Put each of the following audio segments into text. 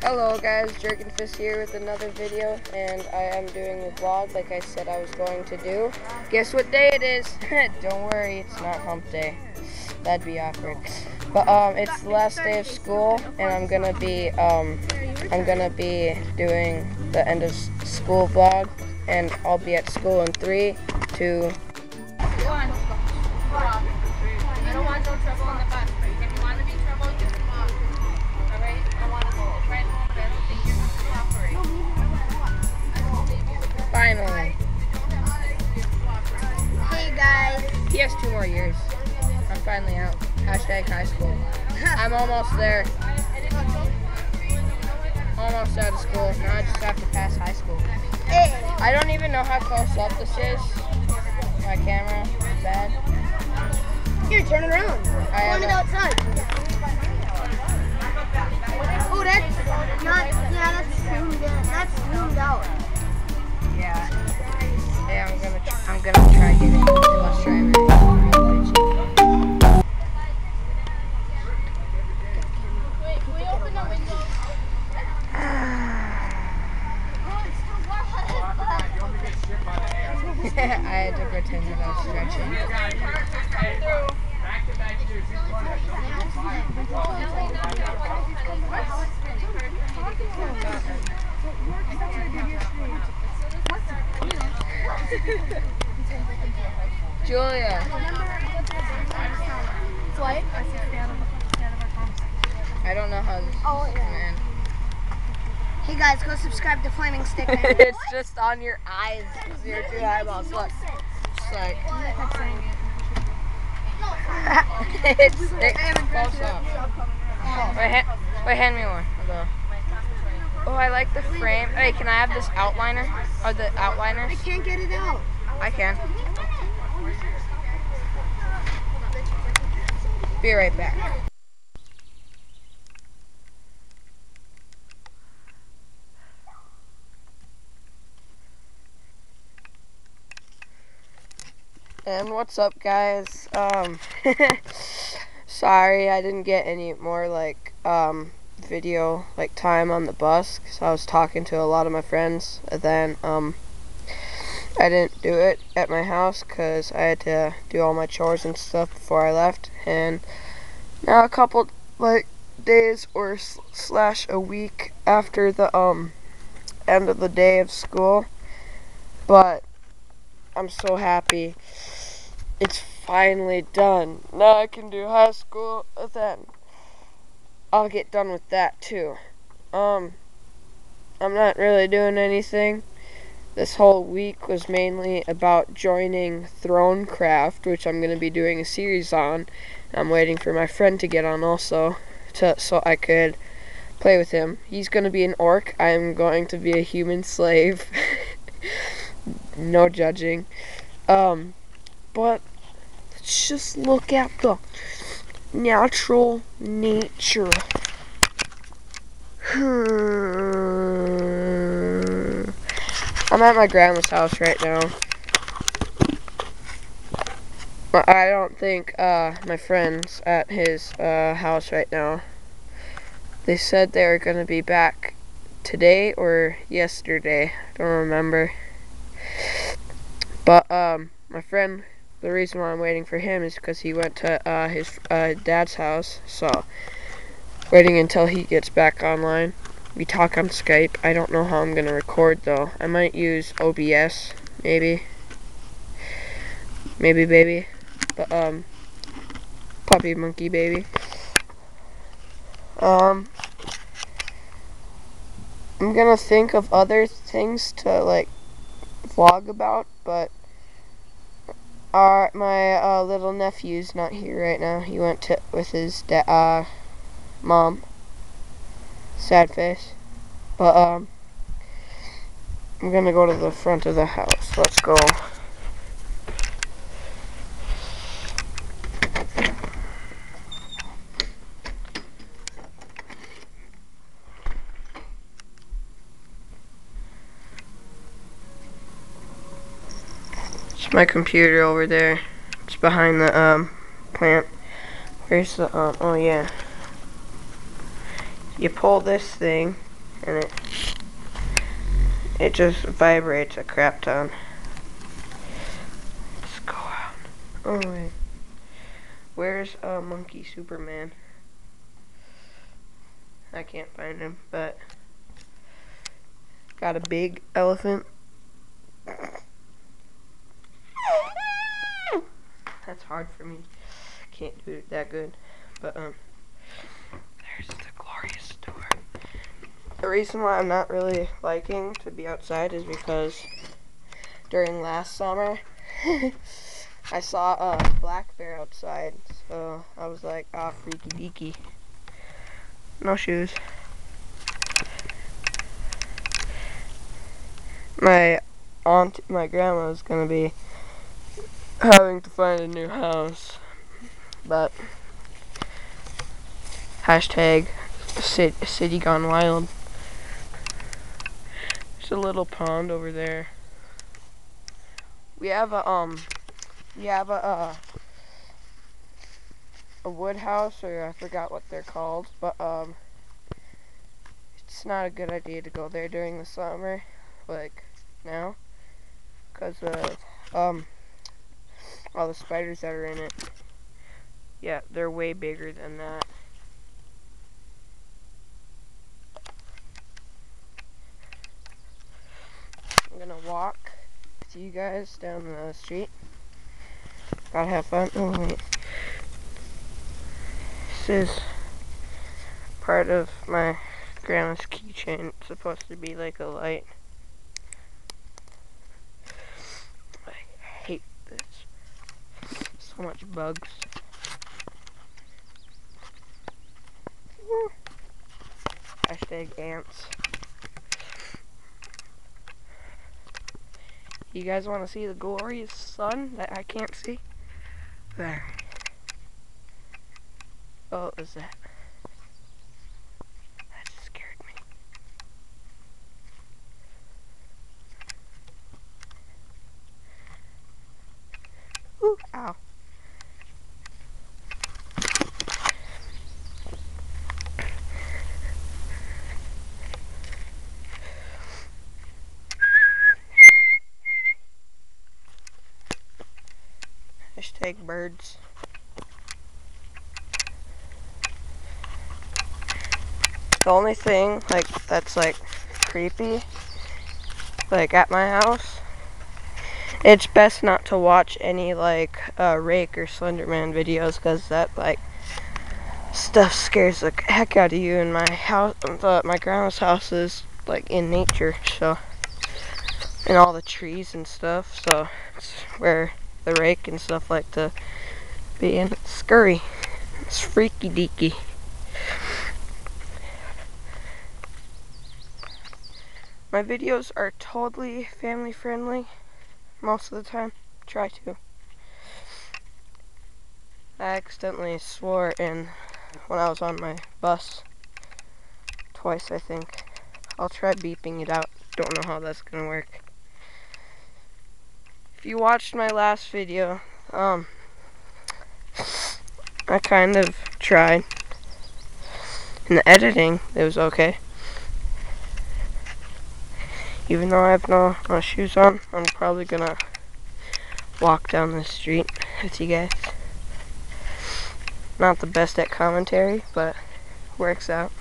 Hello guys, Jerkinfist here with another video, and I am doing a vlog like I said I was going to do. Guess what day it is? Don't worry, it's not hump day. That'd be awkward. But it's the last day of school, and I'm gonna be doing the end of school vlog, and I'll be at school in 3, 2. I don't want no trouble on the bus. If you want to be trouble, you can walk. Alright? I want to go right home, but I don't think you're going to cooperate. Finally. Hey guys. He has 2 more years. I'm finally out. Hashtag high school. I'm almost there. Almost out of school. Now I just have to pass high school. Hey. I don't even know how close up this is. My camera is bad. Here, turn it around. I want it outside. Oh, that's not. Yeah, that's zoomed in. That's zoomed out. Yeah. Yeah, I'm gonna try getting the bus driver. Wait, can we open the window? I had to pretend that I was stretching. Julia. What? I don't know how this is, man. Hey guys, go subscribe to Flaming Stick Man. It's just on your eyes because your 2 eyeballs. Look. It's like. It's close up. Wait, hand me one. Oh, I like the frame. Hey, can I have this outliner? Or the outliners? I can't get it out. I can. Be right back. And what's up, guys? Sorry I didn't get any more video time on the bus because I was talking to a lot of my friends, and then I didn't do it at my house because I had to do all my chores and stuff before I left. And now a couple days or slash a week after the end of the day of school, but I'm so happy it's finally done. Now I can do high school, then I'll get done with that too. I'm not really doing anything. This whole week was mainly about joining Thronecraft, which I'm going to be doing a series on. I'm waiting for my friend to get on also, so I could play with him. He's going to be an orc. I'm going to be a human slave. No judging. But let's just look at the natural nature. I'm at my grandma's house right now. I don't think my friend's at his house right now. They said they were going to be back today or yesterday. I don't remember. But my friend, the reason why I'm waiting for him is because he went to his dad's house. So waiting until he gets back online. We talk on Skype. I don't know how I'm gonna record though. I might use OBS, maybe baby. But puppy monkey baby. I'm gonna think of other things to vlog about, but my little nephew's not here right now. He went with his mom. Sad face. But I'm gonna go to the front of the house. Let's go. It's my computer over there. It's behind the plant. Where's the oh yeah. You pull this thing and it just vibrates a crap ton. Let's go out. Oh wait, where's Monkey Superman? I can't find him, but got a big elephant. That's hard for me. Can't do it that good. But there's the glorious door. The reason why I'm not really liking to be outside is because during last summer I saw a black bear outside, so I was like, ah, freaky deaky. No shoes. My grandma was gonna be having to find a new house, but hashtag city gone wild. There's a little pond over there. We have a wood house, or I forgot what they're called, but it's not a good idea to go there during the summer, like now, because of all the spiders that are in it. Yeah, they're way bigger than that. I'm gonna walk with you guys down the street. Gotta have fun. Oh wait. This is part of my grandma's keychain. It's supposed to be like a light. I hate this. So much bugs. Hashtag ants. You guys want to see the glorious sun that I can't see? There. Oh, what was that? That just scared me. Ooh, ow. Hashtag birds. The only thing that's creepy, at my house, it's best not to watch any Rake or Slenderman videos, because that stuff scares the heck out of you. And my house, my grandma's house is in nature, so, and all the trees and stuff, so it's where the rake and stuff like to be, and it's scurry. It's freaky deaky. My videos are totally family friendly most of the time. Try to. I accidentally swore when I was on my bus twice, I think. I'll try beeping it out. Don't know how that's gonna work. If you watched my last video, I kind of tried. In the editing, it was okay. Even though I have no shoes on, I'm probably gonna walk down the street with you guys. Not the best at commentary, but works out.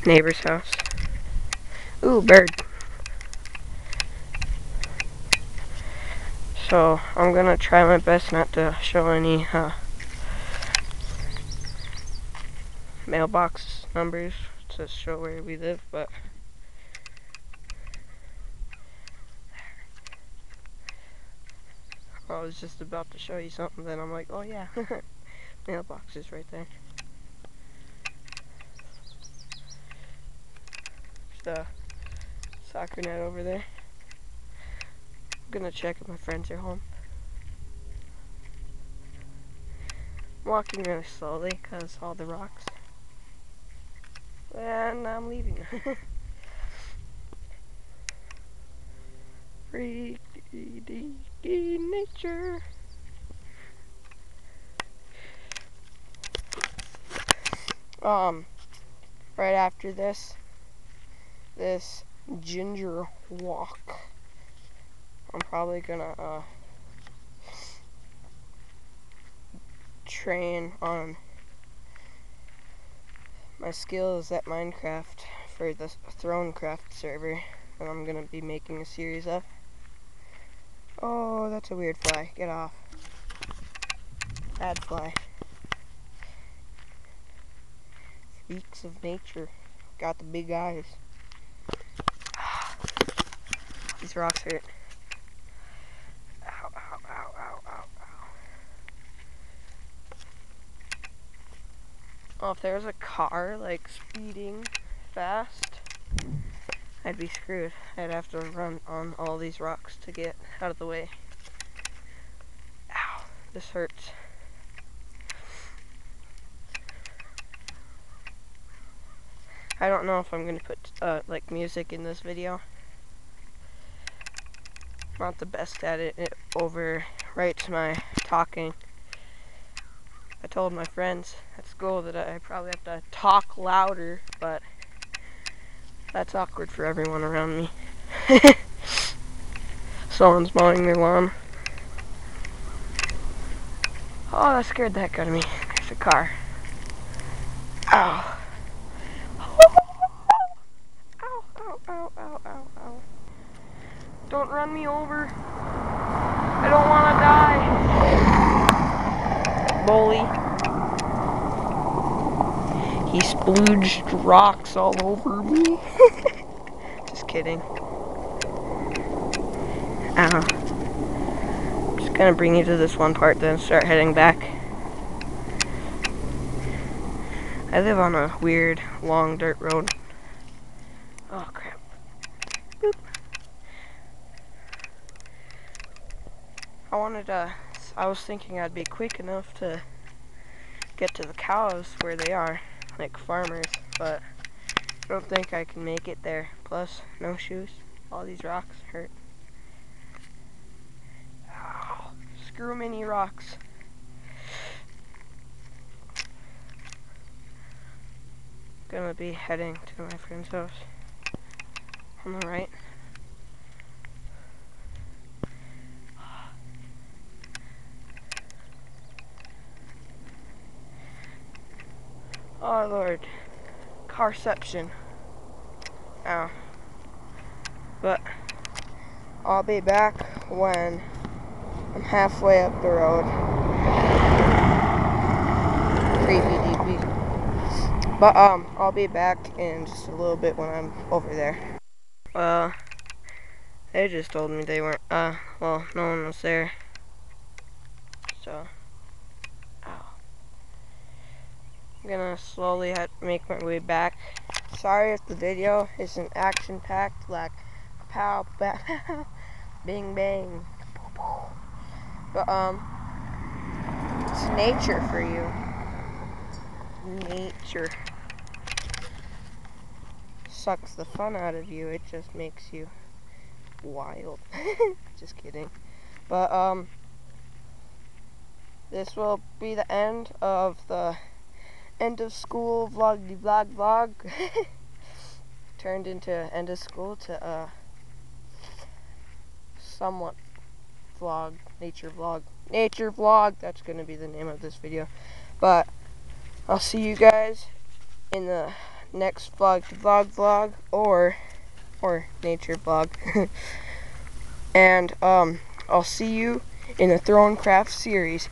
Neighbor's house. Ooh, bird. So I'm gonna try my best not to show any mailbox numbers to show where we live, but I was just about to show you something, then I'm like, oh yeah, mailbox is right there. There's the soccer net over there. I'm gonna check if my friends are home. I'm walking really slowly because all the rocks. And I'm leaving. Freaky deaky nature. Right after this, this ginger walk. I'm probably gonna train on my skills at Minecraft for the Thronecraft server that I'm gonna be making a series of. Oh, that's a weird fly. Get off. Bad fly. Freaks of nature. Got the big eyes. These rocks hurt. Ow, ow, ow, ow, ow, ow. Oh, if there was a car, like, speeding fast, I'd be screwed. I'd have to run on all these rocks to get out of the way. Ow, this hurts. I don't know if I'm gonna put, like, music in this video. I'm not the best at it. It overwrites my talking. I told my friends at school that I probably have to talk louder, but that's awkward for everyone around me. Someone's mowing their lawn. Oh, that scared the heck out of me. There's a car. Ow. Ow, ow, ow, ow, ow, ow. Don't run me over. I don't want to die. Bully. He splooged rocks all over me. Just kidding. Ow. I'm just gonna bring you to this one part, then start heading back. I live on a weird, long dirt road. Oh, crap. Boop. I was thinking I'd be quick enough to get to the cows where they are, like farmers, but I don't think I can make it there. Plus, no shoes. All these rocks hurt. Ow. Screw mini rocks. Gonna be heading to my friend's house on the right. Oh Lord, carception. Ow. But I'll be back when I'm halfway up the road. Creepy deepy. But I'll be back in just a little bit when I'm over there. They just told me they weren't, well, no one was there. So, ow. I'm gonna slowly make my way back. Sorry if the video isn't action-packed, like pow, pow, bing, bang. But, it's nature for you. Nature. Sucks the fun out of you. It just makes you wild. Just kidding. But, this will be the end of the end of school vlog. Turned into end of school to somewhat vlog, nature vlog. That's gonna be the name of this video. But I'll see you guys in the next vlog or nature vlog. And I'll see you in the Thronecraft series.